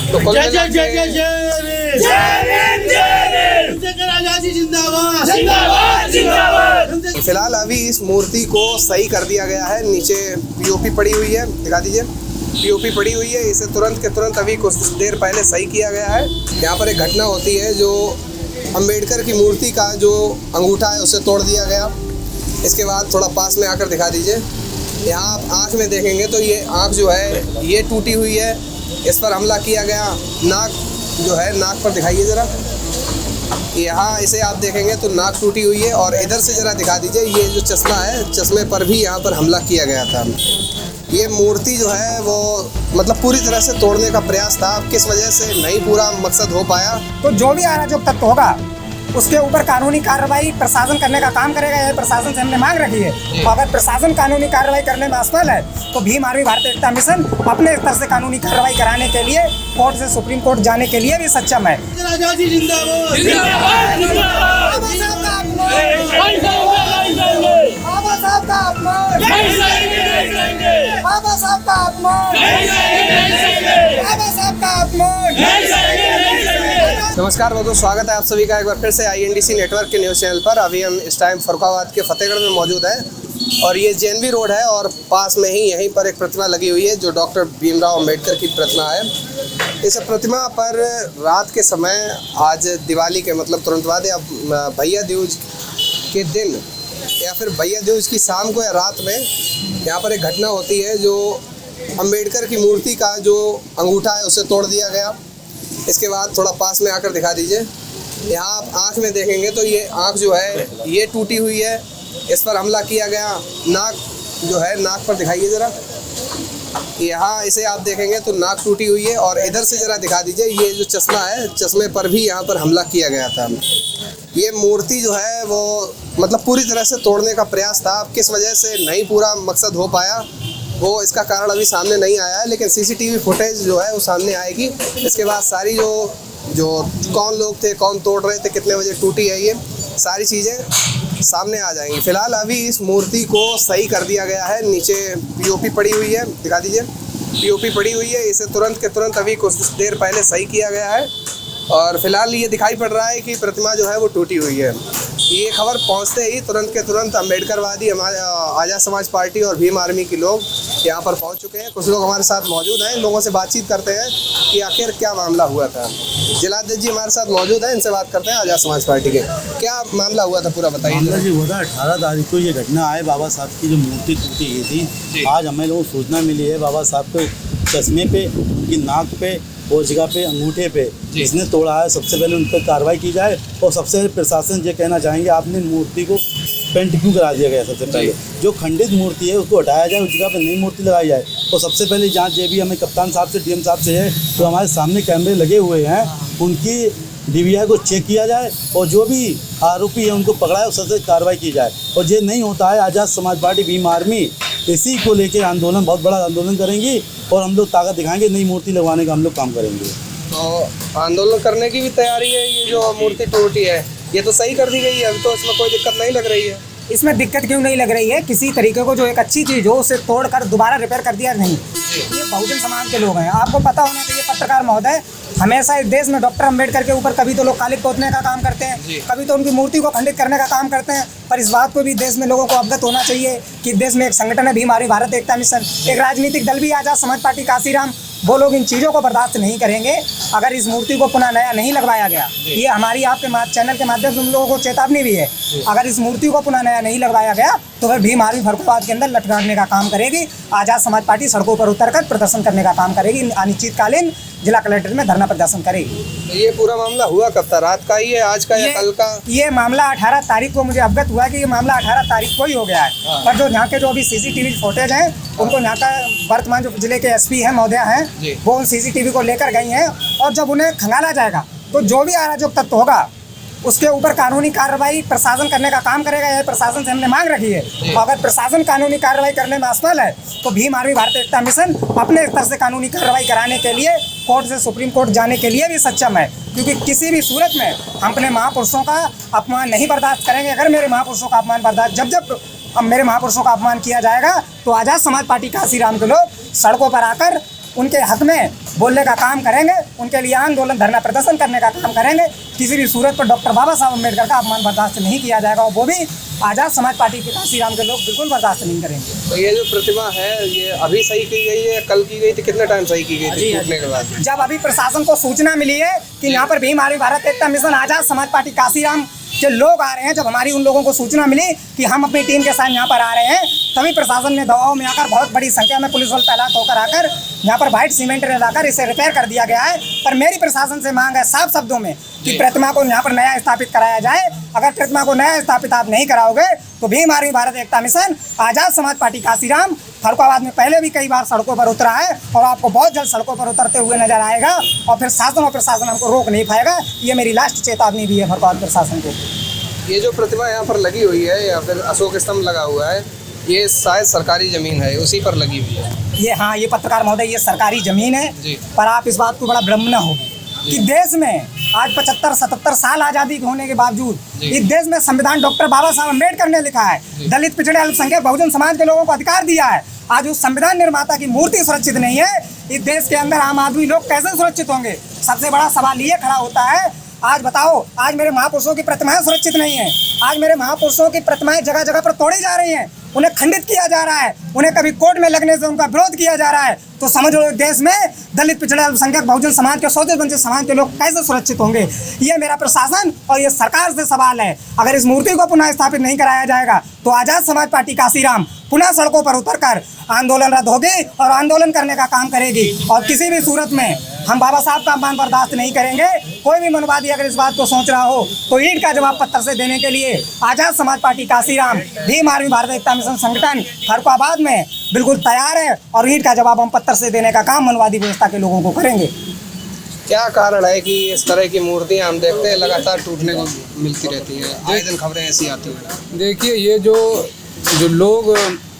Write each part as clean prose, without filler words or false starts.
जय जय जय जय जय जिंदाबाद जिंदाबाद जिंदाबाद। फिलहाल अभी इस मूर्ति को सही कर दिया गया है। नीचे पीओपी पड़ी हुई है, दिखा दीजिए। पीओपी पड़ी हुई है, इसे तुरंत के तुरंत अभी कुछ देर पहले सही किया गया है। यहाँ पर एक घटना होती है जो अंबेडकर की मूर्ति का जो अंगूठा है उसे तोड़ दिया गया। इसके बाद थोड़ा पास में आकर दिखा दीजिए। यहाँ आप आँख में देखेंगे तो ये आँख जो है ये टूटी हुई है, इस पर हमला किया गया। नाक जो है, नाक पर दिखाइए ज़रा, यहाँ इसे आप देखेंगे तो नाक टूटी हुई है। और इधर से ज़रा दिखा दीजिए, ये जो चश्मा है, चश्मे पर भी यहाँ पर हमला किया गया था। ये मूर्ति जो है वो मतलब पूरी तरह से तोड़ने का प्रयास था, किस वजह से नहीं पूरा मकसद हो पाया। तो जो भी अराजक तत्व होगा उसके ऊपर कानूनी कार्रवाई प्रशासन करने का काम करेगा। यह प्रशासन से हमने मांग रखी है। अगर प्रशासन कानूनी कार्रवाई करने में असफल है तो भीम आर्मी भारतीय एकता मिशन अपने स्तर से कानूनी कार्रवाई कराने के लिए कोर्ट से सुप्रीम कोर्ट जाने के लिए भी सक्षम है। आजादी जिंदाबाद जिंदाबाद जिंदाबाद। बाबा साहब का अपमान, बाबा साहब का अपमान, बाबा साहब का अपमान। नमस्कार दोस्तों, स्वागत है आप सभी का एक बार फिर से INDC नेटवर्क के न्यूज़ चैनल पर। अभी हम इस टाइम फरुखाबाद के फतेहगढ़ में मौजूद हैं और ये JNV रोड है और पास में ही यहीं पर एक प्रतिमा लगी हुई है जो डॉक्टर भीमराव अम्बेडकर की प्रतिमा है। इस प्रतिमा पर रात के समय आज दिवाली के मतलब तुरंत बाद या भैया दूज के दिन या फिर भैया दूज की शाम को या रात में यहाँ पर एक घटना होती है जो अम्बेडकर की मूर्ति का जो अंगूठा है उसे तोड़ दिया गया। इसके बाद थोड़ा पास में आकर दिखा दीजिए। यहाँ आप आँख में देखेंगे तो ये आँख जो है ये टूटी हुई है, इस पर हमला किया गया। नाक जो है, नाक पर दिखाइए ज़रा, यहाँ इसे आप देखेंगे तो नाक टूटी हुई है। और इधर से ज़रा दिखा दीजिए, ये जो चश्मा है, चश्मे पर भी यहाँ पर हमला किया गया था। ये मूर्ति जो है वो मतलब पूरी तरह से तोड़ने का प्रयास था, किस वजह से नहीं पूरा मकसद हो पाया वो इसका कारण अभी सामने नहीं आया है, लेकिन CCTV फुटेज जो है वो सामने आएगी। इसके बाद सारी जो कौन लोग थे, कौन तोड़ रहे थे, कितने बजे टूटी है, ये सारी चीज़ें सामने आ जाएंगी। फिलहाल अभी इस मूर्ति को सही कर दिया गया है। नीचे पीओपी पड़ी हुई है, दिखा दीजिए। पीओपी पड़ी हुई है, इसे तुरंत के तुरंत अभी कुछ देर पहले सही किया गया है। और फिलहाल ये दिखाई पड़ रहा है कि प्रतिमा जो है वो टूटी हुई है। ये खबर पहुंचते ही तुरंत के तुरंत अम्बेडकरवादी हमारे आज़ाद समाज पार्टी और भीम आर्मी के लोग यहाँ पर पहुंच चुके हैं। कुछ लोग हमारे साथ मौजूद हैं, लोगों से बातचीत करते हैं कि आखिर क्या मामला हुआ था। जिलाध्यक्ष जी हमारे साथ मौजूद हैं, इनसे बात करते हैं। आज़ाद समाज पार्टी के क्या मामला हुआ था, पूरा बताइए। मामला जी हुआ था 18 तारीख को ये घटना है। बाबा साहब की जो मूर्ति टूटी गई थी, आज हमें लोगों को सूचना मिली है बाबा साहब के चश्मे पे, उनकी नाक पे और जगह पे अंगूठे पे जिसने तोड़ा है, सबसे पहले उन पर कार्रवाई की जाए। और सबसे पहले प्रशासन ये कहना चाहेंगे, आपने मूर्ति को पेंट क्यों करा दिया गया। सबसे पहले जो खंडित मूर्ति है उसको हटाया जाए, उस जगह पर नई मूर्ति लगाई जाए। और सबसे पहले जांच ये भी हमें कप्तान साहब से, DM साहब से है, तो हमारे सामने कैमरे लगे हुए हैं, उनकी DVR को चेक किया जाए और जो भी आरोपी है उनको पकड़ाए और सबसे कार्रवाई की जाए। और ये नहीं होता है, आज़ाद समाज पार्टी भीम आर्मी इसी को लेके आंदोलन, बहुत बड़ा आंदोलन करेंगी और हम लोग ताकत दिखाएंगे। नई मूर्ति लगवाने का हम लोग काम करेंगे। तो आंदोलन करने की भी तैयारी है। ये जो मूर्ति टूटी है ये तो सही कर दी गई है, अभी तो इसमें कोई दिक्कत नहीं लग रही है। इसमें दिक्कत क्यों नहीं लग रही है? किसी तरीके को जो एक अच्छी चीज़ हो उसे तोड़कर दोबारा रिपेयर कर दिया नहीं। ये बहुजन समाज के लोग हैं, आपको पता होना चाहिए। पत्रकार महोदय, हमेशा इस देश में डॉक्टर अम्बेडकर के ऊपर कभी तो लोग कालिक पोतने का काम करते हैं, कभी तो उनकी मूर्ति को खंडित करने का काम करते हैं। पर इस बात को भी देश में लोगों को अवगत होना चाहिए कि देश में एक संगठन है भीम आर्मी भारत एकता मिशन, एक राजनीतिक दल भी आज़ाद समाज पार्टी काशीराम, वो लोग इन चीज़ों को बर्दाश्त नहीं करेंगे। अगर इस मूर्ति को पुनः नया नहीं लगवाया गया, ये हमारी आपके चैनल के माध्यम से उन लोगों को चेतावनी भी है, अगर इस मूर्ति को पुनः नया नहीं लगवाया गया तो वह भीम आर्मी फरुखाबाद के अंदर लटकाने का काम करेगी। आज़ाद समाज पार्टी सड़कों पर उतरकर प्रदर्शन करने का काम करेगी, अनिश्चितकालीन जिला कलेक्ट्रेट में धरना प्रदर्शन करेगी। तो ये पूरा मामला हुआ कब था, रात का ही है, आज का या कल का? ये मामला 18 तारीख को मुझे अवगत हुआ कि ये मामला 18 तारीख को ही हो गया है। पर जो यहाँ के जो अभी CCTV फुटेज हैं, उनको यहाँ का वर्तमान जो जिले के SP हैं, महोदया हैं, वो उन CCTV को लेकर गई हैं। और जब उन्हें खंगाला जाएगा तो जो भी अराजक तत्व होगा उसके ऊपर कानूनी कार्रवाई प्रशासन करने का काम करेगा। यह प्रशासन से हमने मांग रखी है। अगर प्रशासन कानूनी कार्रवाई करने में असफल है तो भीम आर्मी भारतीय एकता मिशन अपने स्तर से कानूनी कार्रवाई कराने के लिए कोर्ट से सुप्रीम कोर्ट जाने के लिए भी सक्षम है। क्योंकि किसी भी सूरत में हम अपने महापुरुषों का अपमान नहीं बर्दाश्त करेंगे। अगर मेरे महापुरुषों का अपमान बर्दाश्त जब अब मेरे महापुरुषों का अपमान किया जाएगा तो आज़ाद समाज पार्टी काशीराम के लोग सड़कों पर आकर उनके हक में बोलने का काम करेंगे, उनके लिए आंदोलन धरना प्रदर्शन करने का काम करेंगे। किसी भी सूरत पर डॉक्टर बाबा साहब अम्बेडकर का अपमान बर्दाश्त नहीं किया जाएगा, और वो भी आज़ाद समाज पार्टी के काशीराम के लोग बिल्कुल बर्दाश्त नहीं करेंगे। तो ये जो प्रतिमा है ये अभी सही की गई है, कल की गई थी, कितने टाइम सही की गई थी टूटने के बाद? जब अभी प्रशासन को सूचना मिली है कि यहाँ पर भीम आर्मी भारत एकता मिशन आज़ाद समाज पार्टी काशीराम के लोग आ रहे हैं, जब हमारी उन लोगों को सूचना मिली कि हम अपनी टीम के साथ यहाँ पर आ रहे हैं, तभी प्रशासन ने दबाव में आकर बहुत बड़ी संख्या में पुलिस बल तैनात होकर आकर यहाँ पर व्हाइट सीमेंट लगाकर इसे रिपेयर कर दिया गया है। पर मेरी प्रशासन से मांग है साफ शब्दों में कि प्रतिमा को यहाँ पर नया स्थापित कराया जाए। अगर प्रतिमा को नया स्थापित आप नहीं कराओगे तो भीम आर्मी भारत एकता मिशन आज़ाद समाज पार्टी काशीराम फरुखाबाद में पहले भी कई बार सड़कों पर उतरा है और आपको बहुत जल्द सड़कों पर उतरते हुए नजर आएगा, और फिर शासन और प्रशासन हमको रोक नहीं पाएगा। ये मेरी लास्ट चेतावनी भी है फरुखाबाद प्रशासन को। ये जो प्रतिमा यहाँ पर लगी हुई है या फिर अशोक स्तंभ लगा हुआ है, ये शायद सरकारी जमीन है, उसी पर लगी हुई है। ये हाँ, ये पत्रकार महोदय, ये सरकारी जमीन है जी। पर आप इस बात को बड़ा भ्रम न हो कि देश में आज 75-77 साल आज़ादी होने के बावजूद इस देश में संविधान डॉक्टर बाबा साहब अम्बेडकर ने लिखा है, दलित पिछड़े अल्पसंख्यक बहुजन समाज के लोगों को अधिकार दिया है। आज उस संविधान निर्माता की मूर्ति सुरक्षित नहीं है, इस देश के अंदर आम आदमी लोग कैसे सुरक्षित होंगे? सबसे बड़ा सवाल ये खड़ा होता है, आज बताओ, आज मेरे महापुरुषों की प्रतिमाएं सुरक्षित नहीं है, आज मेरे महापुरुषों की प्रतिमाएं जगह जगह पर तोड़ी जा रही हैं, उन्हें खंडित किया जा रहा है, उन्हें कभी कोर्ट में लगने से उनका विरोध किया जा रहा है। तो समझ लो देश में दलित पिछड़े अल्पसंख्यक बहुजन समाज के शोषित वंचित समाज के लोग कैसे सुरक्षित होंगे? ये मेरा प्रशासन और ये सरकार से सवाल है। अगर इस मूर्ति को पुनः स्थापित नहीं कराया जाएगा तो आज़ाद समाज पार्टी काशीराम पुनः सड़कों पर उतरकर आंदोलन रद्द होगी और आंदोलन करने का काम करेगी, और किसी भी सूरत में हम बाबा साहब का अपमान बर्दाश्त नहीं करेंगे। कोई भी मनवादी अगर इस बात को सोच रहा हो तो ईंट का जवाब पत्थर से देने के लिए आज़ाद समाज पार्टी काशीराम भीम आर्मी भारत एकता मिशन संगठन फरुखाबाद में बिल्कुल तैयार है, और ईंट का जवाब हम पत्थर से देने का काम मनवादी व्यवस्था के लोगों को करेंगे। क्या कारण है कि इस तरह की मूर्तियाँ हम देखते हैं लगातार टूटने को मिलती रहती हैं, आए दिन खबरें ऐसी आती हैं? देखिए, ये जो लोग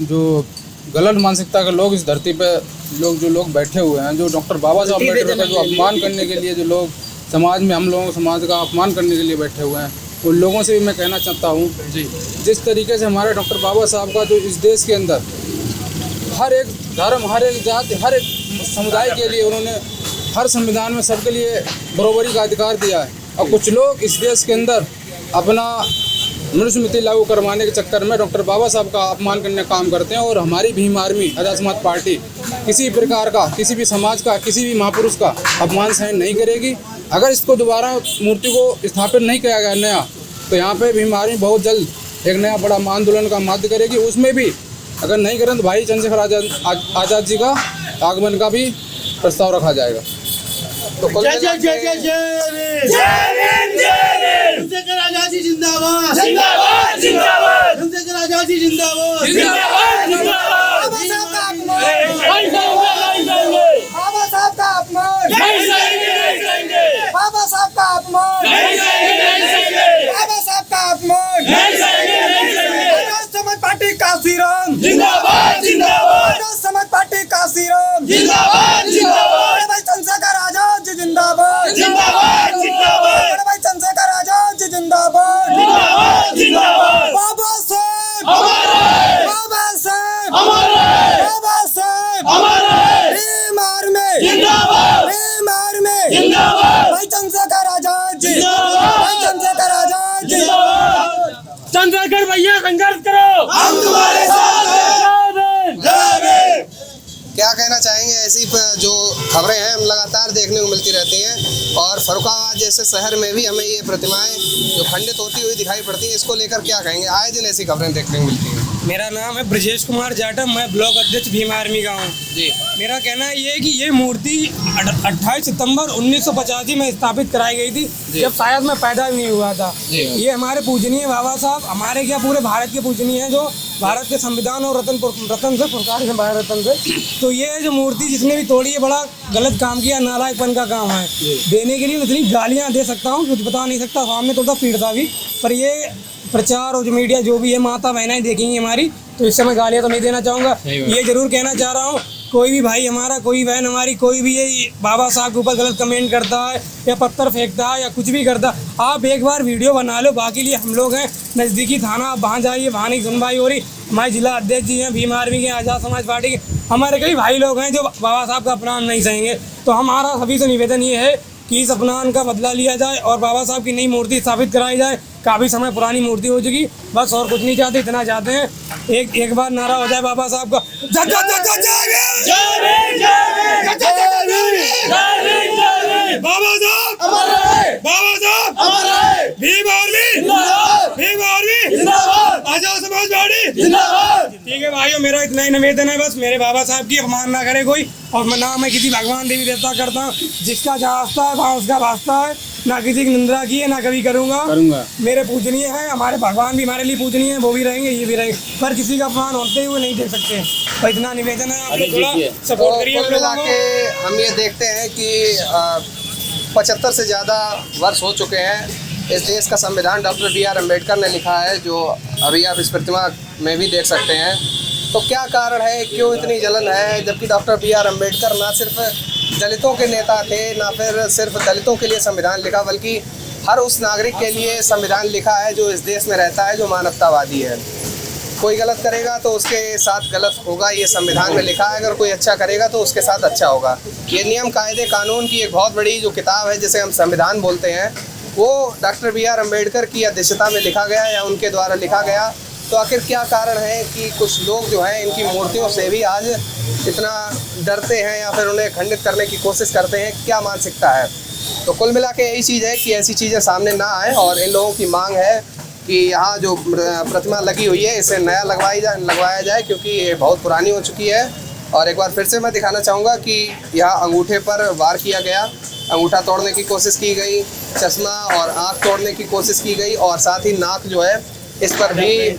जो गलत मानसिकता के लोग इस धरती पे जो लोग बैठे हुए हैं, जो डॉक्टर बाबा साहब अम्बेडकर का जो अपमान करने के लिए जो लोग समाज में हम लोगों समाज का अपमान करने के लिए बैठे हुए हैं, उन लोगों से भी मैं कहना चाहता हूँ जी, जिस तरीके से हमारे डॉक्टर बाबा साहब का जो इस देश के अंदर हर एक धर्म, हर एक जाति, हर एक समुदाय के लिए उन्होंने हर संविधान में सबके लिए बराबरी का अधिकार दिया है, और कुछ लोग इस देश के अंदर अपना मनुस्मृति लागू करवाने के चक्कर में डॉक्टर बाबा साहब का अपमान करने का काम करते हैं। और हमारी भीम आर्मी आज़ाद समाज पार्टी किसी प्रकार का, किसी भी समाज का, किसी भी महापुरुष का अपमान सहन नहीं करेगी। अगर इसको दोबारा मूर्ति को स्थापित नहीं किया गया नया, तो यहाँ पे भीम आर्मी बहुत जल्द एक नया बड़ा आंदोलन का माध्य करेगी। उसमें भी अगर नहीं करें तो भाई चंद्रशेखर आज़ाद जी का आगमन का भी प्रस्ताव रखा जाएगा। तो जय जय जय जय जय चंद्रशेखर आजादी जिंदाबाद जिंदाबाद जिंदाबाद चंद्रशेखर आजादी जिंदाबाद जिंदाबाद जिंदाबाद बाबा साहब का अपमान, बाबा साहब का अपमान, बाबा साहब का अपमान, आज़ाद समाज पार्टी काशीराम जिंदाबाद जिंदाबाद आज़ाद समाज पार्टी काशीराम जिंदाबाद जिंदाबाद भाई चंद्रशेखर आजाद जी जिंदाबाद जिंदाबाद जिंदाबाद भाई चंद्रशेखर आजाद जी जिंदाबाद जिंदाबाद जिंदाबाद बाबा साहब हमारे बाबा साहब हमारे बाबा साहब हमारे भीम आर्मी जिंदाबाद भीम आर्मी जिंदाबाद भाई चंद्रशेखर आजाद जी जिंदाबाद भाई चंद्रशेखर आजाद जी चंद्रशेखर भैया संघर्ष करो, हम तुम्हारे साथ हैं। जय भीम। क्या कहना चाहेंगे? ऐसी जो खबरें हैं हम लगातार देखने को मिलती रहती हैं, और फरुखाबाद जैसे शहर में भी हमें ये प्रतिमाएं जो खंडित होती हुई दिखाई पड़ती हैं, इसको लेकर क्या कहेंगे? आए दिन ऐसी खबरें देखने को मिलती हैं। मेरा नाम है ब्रजेश कुमार जाटव, मैं ब्लॉक अध्यक्ष भीम आर्मी का हूँ जी। मेरा कहना ये है कि ये मूर्ति 28 सितंबर 1985 में स्थापित कराई गई थी, जब शायद मैं पैदा नहीं हुआ था। ये हमारे पूजनीय बाबा साहब, हमारे क्या पूरे भारत के पूजनीय हैं, जो भारत के संविधान और रतन से पुरस्कार है भारत रत्न से। तो ये जो मूर्ति जिसने भी तोड़ी है बड़ा गलत काम किया, नालायकपन का काम है। देने के लिए इतनी गालियाँ दे सकता हूँ, कुछ बता नहीं सकता, सामने थोड़ा पीड़ता भी, पर ये प्रचार और जो मीडिया जो भी है, माता बहनाएं देखेंगी हमारी, तो इससे मैं गालियाँ तो नहीं देना चाहूँगा। ये जरूर कहना चाह रहा हूँ, कोई भी भाई हमारा, कोई बहन हमारी, कोई भी ये बाबा साहब के ऊपर गलत कमेंट करता है या पत्थर फेंकता है या कुछ भी करता, आप एक बार वीडियो बना लो। बाकी लिए हम लोग हैं नज़दीकी थाना, आप वहाँ जाइए, वहाँ नहीं सुनवाई हो रही। हमारे जिला अध्यक्ष जी हैं भीम आर्मी के, आज़ाद समाज पार्टी के, हमारे कई भाई लोग हैं जो बाबा साहब का अपमान नहीं सहेंगे। तो हमारा सभी से निवेदन ये है कि इस अपमान का बदला लिया जाए और बाबा साहब की नई मूर्ति स्थापित कराई जाए। काफ़ी समय पुरानी मूर्ति हो चुकी, बस और कुछ नहीं चाहते, इतना चाहते हैं एक बार नारा हो जाए बाबा साहब का जय जय जय जय जय बाबा साहब अमर रहे, बाबा साहब अमर रहे, भीम आर्मी जिंदाबाद, भीम आर्मी जिंदाबाद, आजाद समाजवादी जिंदाबाद। ठीक है भाइयों, मेरा इतना ही निवेदन है, बस मेरे बाबा साहब की अपमान ना करे कोई। और ना मैं किसी भगवान देवी देवता करता हूँ, जिसका जहाँ आस्था है वहाँ उसका वास्ता है, ना किसी की निंदा की है, ना कभी करूँगा। मेरे पूजनीय हैं, हमारे भगवान भी हमारे लिए पूजनीय हैं, वो भी रहेंगे, ये भी रहेंगे, पर किसी का अपमान होते हुए नहीं देख सकते। तो इतना निवेदन है, आप लोग थोड़ा सपोर्ट करिए। कुल मिला के हम ये देखते हैं कि 75 से ज़्यादा वर्ष हो चुके हैं इस देश का संविधान डॉक्टर बी आर अम्बेडकर ने लिखा है, जो अभी आप इस प्रतिमा में भी देख सकते हैं। तो क्या कारण है, क्यों इतनी जलन है, जबकि डॉक्टर बी आर अम्बेडकर ना सिर्फ दलितों के नेता थे, ना फिर सिर्फ दलितों के लिए संविधान लिखा, बल्कि हर उस नागरिक के लिए संविधान लिखा है जो इस देश में रहता है, जो मानवतावादी है। कोई गलत करेगा तो उसके साथ गलत होगा, ये संविधान में लिखा है। अगर कोई अच्छा करेगा तो उसके साथ अच्छा होगा। ये नियम कायदे कानून की एक बहुत बड़ी जो किताब है, जिसे हम संविधान बोलते हैं, वो डॉक्टर बी आर अम्बेडकर की अध्यक्षता में लिखा गया या उनके द्वारा लिखा गया। तो आखिर क्या कारण है कि कुछ लोग जो हैं इनकी मूर्तियों से भी आज इतना डरते हैं या फिर उन्हें खंडित करने की कोशिश करते हैं? क्या मानसिकता है? तो कुल मिला के यही चीज़ है कि ऐसी चीज़ें सामने ना आए, और इन लोगों की मांग है कि यहाँ जो प्रतिमा लगी हुई है इसे नया लगवाया जाए, क्योंकि ये बहुत पुरानी हो चुकी है। और एक बार फिर से मैं दिखाना चाहूँगा कि यहाँ अंगूठे पर वार किया गया, अंगूठा तोड़ने की कोशिश की गई, चश्मा और आँख तोड़ने की कोशिश की गई, और साथ ही नाक जो है इस पर भी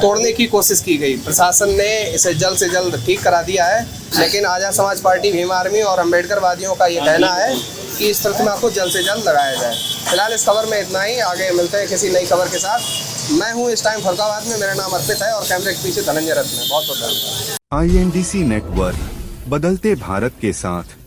तोड़ने की कोशिश की गई। प्रशासन ने इसे जल्द से जल्द ठीक करा दिया है, लेकिन आजाद समाज पार्टी, भीम आर्मी और अम्बेडकर वादियों का ये कहना है कि इस प्रतिमा को जल्द से जल्द लगाया जाए। फिलहाल इस खबर में इतना ही, आगे मिलते हैं किसी नई खबर के साथ। मैं हूँ इस टाइम फरुखाबाद में, मेरा नाम अर्पित है और कैमरे के पीछे धनंजय रत्न है। बहुत बहुत धन्यवाद। INDC नेटवर्क, बदलते भारत के साथ।